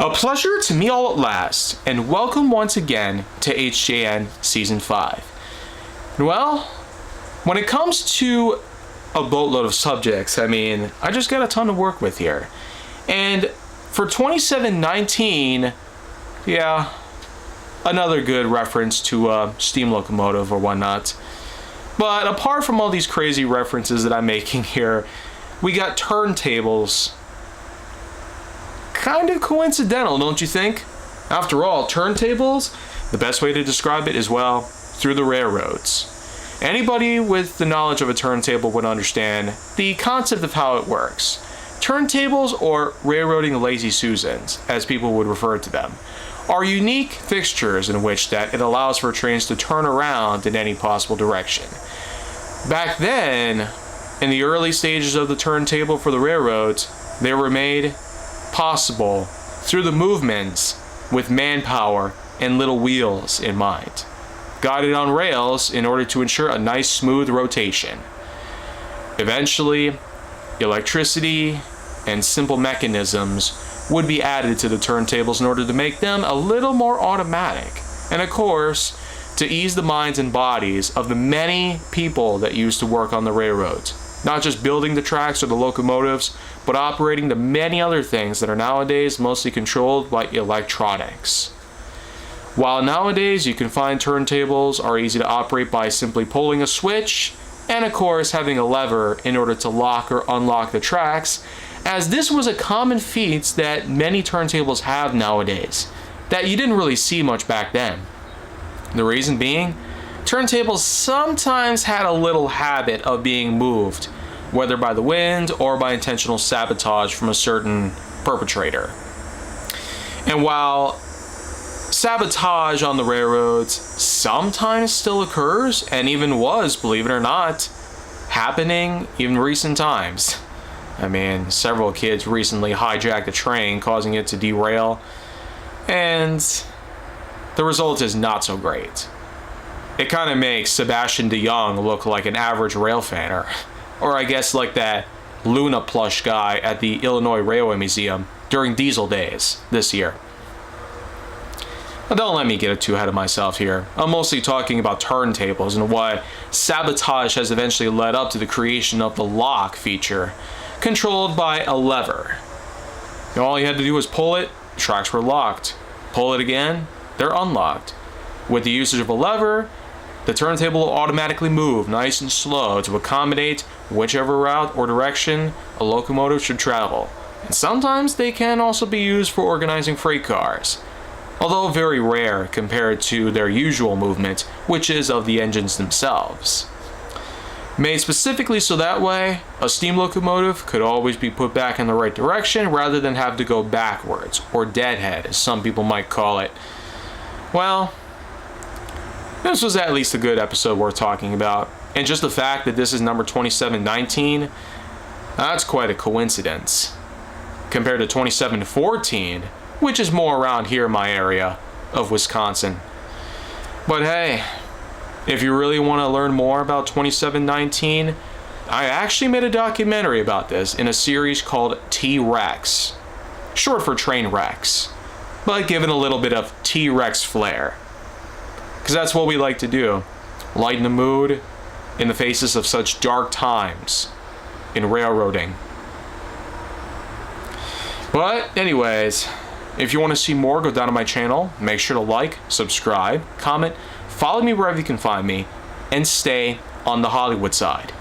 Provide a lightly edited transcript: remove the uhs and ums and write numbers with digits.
A pleasure to meet all at last, and welcome once again to HJN Season 5. Well, when it comes to a boatload of subjects, I just got a ton to work with here. And for 2719, yeah, another good reference to a steam locomotive or whatnot. But apart from all these crazy references that I'm making here, we got turntables. Kind of coincidental, don't you think? After all, turntables, the best way to describe it is, well, through the railroads. Anybody with the knowledge of a turntable would understand the concept of how it works. Turntables, or railroading lazy susans, as people would refer to them, are unique fixtures in which that it allows for trains to turn around in any possible direction. Back then, in the early stages of the turntable for the railroads, they were made possible through the movements with manpower and little wheels in mind, guided on rails in order to ensure a nice smooth rotation. Eventually, electricity and simple mechanisms would be added to the turntables in order to make them a little more automatic, and of course, to ease the minds and bodies of the many people that used to work on the railroads. Not just building the tracks or the locomotives, but operating the many other things that are nowadays mostly controlled by electronics. While nowadays you can find turntables are easy to operate by simply pulling a switch, and of course having a lever in order to lock or unlock the tracks, as this was a common feat that many turntables have nowadays, that you didn't really see much back then. The reason being, turntables sometimes had a little habit of being moved, whether by the wind or by intentional sabotage from a certain perpetrator. And while sabotage on the railroads sometimes still occurs, and even was, believe it or not, happening in recent times. Several kids recently hijacked a train, causing it to derail, and the result is not so great. It kind of makes Sebastian DeYoung look like an average rail fan, or I guess like that Luna plush guy at the Illinois Railway Museum during Diesel Days this year. But don't let me get too ahead of myself here. I'm mostly talking about turntables and what sabotage has eventually led up to the creation of the lock feature, controlled by a lever. All you had to do was pull it, the tracks were locked. Pull it again, they're unlocked. With the usage of a lever, the turntable will automatically move nice and slow to accommodate whichever route or direction a locomotive should travel. And sometimes they can also be used for organizing freight cars, although very rare compared to their usual movement, which is of the engines themselves. Made specifically so that way, a steam locomotive could always be put back in the right direction rather than have to go backwards, or deadhead as some people might call it. Well, this was at least a good episode worth talking about, and just the fact that this is number 2719, that's quite a coincidence, compared to 2714, which is more around here in my area of Wisconsin. But hey, if you really want to learn more about 2719, I actually made a documentary about this in a series called T-Rex, short for Train Rex, but given a little bit of T-Rex flair. Because that's what we like to do, lighten the mood in the faces of such dark times in railroading. But anyways, if you want to see more, go down to my channel, make sure to like, subscribe, comment, follow me wherever you can find me, and stay on the Hollywood side.